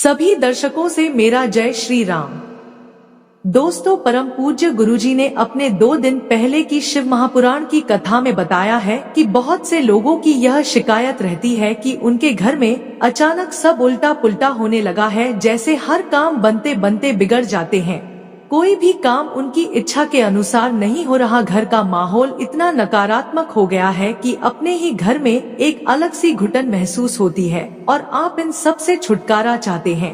सभी दर्शकों से मेरा जय श्री राम। दोस्तों, परम पूज्य गुरुजी ने अपने 2 दिन पहले की शिव महापुराण की कथा में बताया है कि बहुत से लोगों की यह शिकायत रहती है कि उनके घर में अचानक सब उल्टा पुल्टा होने लगा है, जैसे हर काम बनते बनते बिगड़ जाते हैं। कोई भी काम उनकी इच्छा के अनुसार नहीं हो रहा। घर का माहौल इतना नकारात्मक हो गया है कि अपने ही घर में एक अलग सी घुटन महसूस होती है और आप इन सब से छुटकारा चाहते हैं।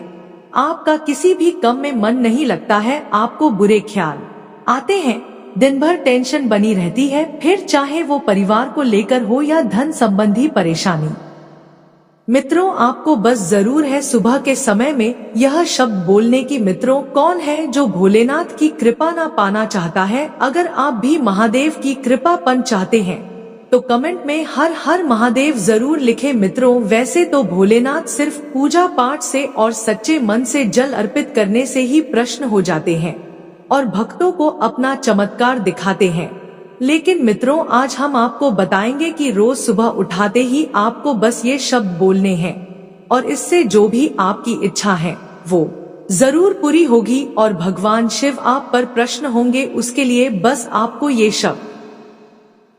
आपका किसी भी काम में मन नहीं लगता है, आपको बुरे ख्याल आते हैं, दिन भर टेंशन बनी रहती है, फिर चाहे वो परिवार को लेकर हो या धन संबंधी परेशानी। मित्रों, आपको बस जरूर है सुबह के समय में यह शब्द बोलने की। मित्रों, कौन है जो भोलेनाथ की कृपा ना पाना चाहता है? अगर आप भी महादेव की कृपा पन चाहते हैं तो कमेंट में हर हर महादेव जरूर लिखें। मित्रों, वैसे तो भोलेनाथ सिर्फ पूजा पाठ से और सच्चे मन से जल अर्पित करने से ही प्रसन्न हो जाते हैं और भक्तों को अपना चमत्कार दिखाते हैं। लेकिन मित्रों, आज हम आपको बताएंगे कि रोज सुबह उठाते ही आपको बस ये शब्द बोलने हैं और इससे जो भी आपकी इच्छा है वो जरूर पूरी होगी और भगवान शिव आप पर प्रसन्न होंगे। उसके लिए बस आपको ये शब्द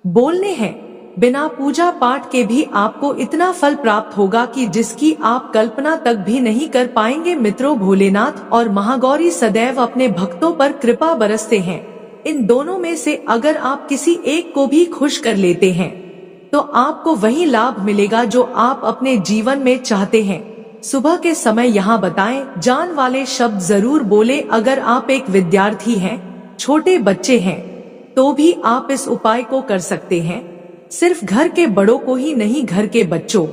बोलने हैं। बिना पूजा पाठ के भी आपको इतना फल प्राप्त होगा कि जिसकी आप कल्पना तक भी नहीं कर पाएंगे। मित्रों, भोलेनाथ और महागौरी सदैव अपने भक्तों पर कृपा बरसते हैं। इन दोनों में से अगर आप किसी एक को भी खुश कर लेते हैं तो आपको वही लाभ मिलेगा जो आप अपने जीवन में चाहते हैं। सुबह के समय यहाँ बताएं जान वाले शब्द जरूर बोले। अगर आप एक विद्यार्थी हैं, छोटे बच्चे हैं, तो भी आप इस उपाय को कर सकते हैं। सिर्फ घर के बड़ों को ही नहीं, घर के बच्चों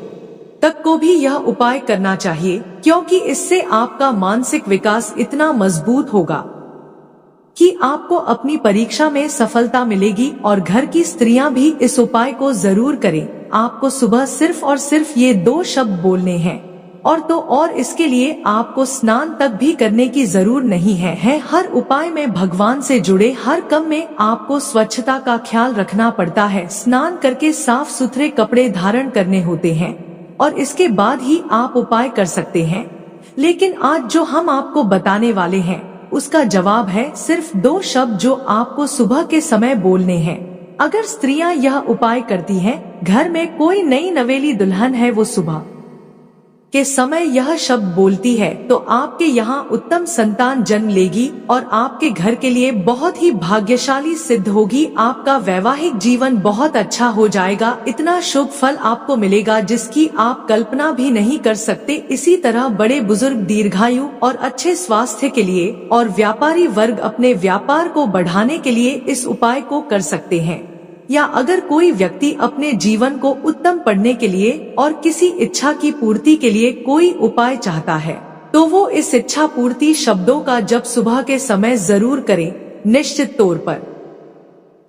तक को भी यह उपाय करना चाहिए, क्योंकि इससे आपका मानसिक विकास इतना मजबूत होगा कि आपको अपनी परीक्षा में सफलता मिलेगी। और घर की स्त्रियां भी इस उपाय को जरूर करें। आपको सुबह सिर्फ और सिर्फ ये 2 शब्द बोलने हैं और इसके लिए आपको स्नान तक भी करने की जरूर नहीं है। हर उपाय में भगवान से जुड़े हर काम में आपको स्वच्छता का ख्याल रखना पड़ता है। स्नान करके साफ सुथरे कपड़े धारण करने होते हैं और इसके बाद ही आप उपाय कर सकते हैं। लेकिन आज जो हम आपको बताने वाले हैं उसका जवाब है सिर्फ 2 शब्द जो आपको सुबह के समय बोलने हैं। अगर स्त्रियां यह उपाय करती हैं, घर में कोई नई नवेली दुल्हन है, वो सुबह के समय यह शब्द बोलती है तो आपके यहाँ उत्तम संतान जन्म लेगी और आपके घर के लिए बहुत ही भाग्यशाली सिद्ध होगी। आपका वैवाहिक जीवन बहुत अच्छा हो जाएगा। इतना शुभ फल आपको मिलेगा जिसकी आप कल्पना भी नहीं कर सकते। इसी तरह बड़े बुजुर्ग दीर्घायु और अच्छे स्वास्थ्य के लिए और व्यापारी वर्ग अपने व्यापार को बढ़ाने के लिए इस उपाय को कर सकते हैं। या अगर कोई व्यक्ति अपने जीवन को उत्तम पढ़ने के लिए और किसी इच्छा की पूर्ति के लिए कोई उपाय चाहता है तो वो इस इच्छा पूर्ति शब्दों का जप सुबह के समय जरूर करे। निश्चित तौर पर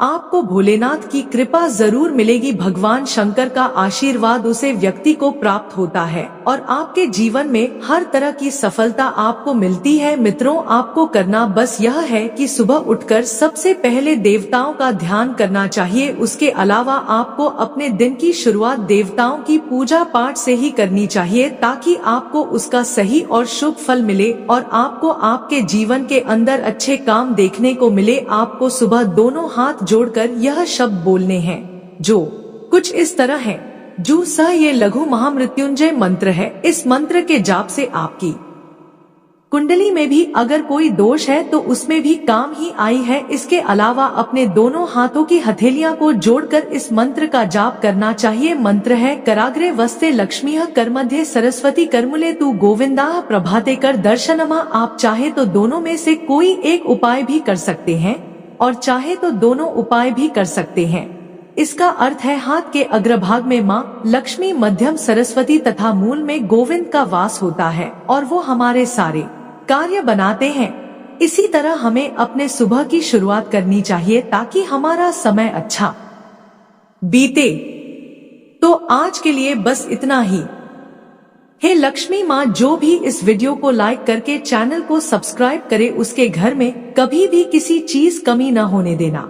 आपको भोलेनाथ की कृपा जरूर मिलेगी। भगवान शंकर का आशीर्वाद उसे व्यक्ति को प्राप्त होता है और आपके जीवन में हर तरह की सफलता आपको मिलती है। मित्रों, आपको करना बस यह है कि सुबह उठकर सबसे पहले देवताओं का ध्यान करना चाहिए। उसके अलावा आपको अपने दिन की शुरुआत देवताओं की पूजा पाठ से ही करनी चाहिए ताकि आपको उसका सही और शुभ फल मिले और आपको आपके जीवन के अंदर अच्छे काम देखने को मिले। आपको सुबह दोनों हाथ जोड़कर यह शब्द बोलने हैं जो कुछ इस तरह है। जू सह ये लघु महामृत्युंजय मंत्र है। इस मंत्र के जाप से आपकी कुंडली में भी अगर कोई दोष है तो उसमें भी काम ही आई है। इसके अलावा अपने दोनों हाथों की हथेलियां को जोड़कर इस मंत्र का जाप करना चाहिए। मंत्र है कराग्रे वस्ते लक्ष्मीः करमध्ये सरस्वती करमुले तू गोविंदा प्रभाते कर दर्शनमा। आप चाहे तो दोनों में से कोई एक उपाय भी कर सकते हैं और चाहे तो दोनों उपाय भी कर सकते हैं। इसका अर्थ है हाथ के अग्रभाग में माँ लक्ष्मी, मध्यम सरस्वती तथा मूल में गोविंद का वास होता है और वो हमारे सारे कार्य बनाते हैं। इसी तरह हमें अपने सुबह की शुरुआत करनी चाहिए ताकि हमारा समय अच्छा बीते। तो आज के लिए बस इतना ही। हे लक्ष्मी माँ, जो भी इस वीडियो को लाइक करके चैनल को सब्सक्राइब करे उसके घर में कभी भी किसी चीज कमी न होने देना।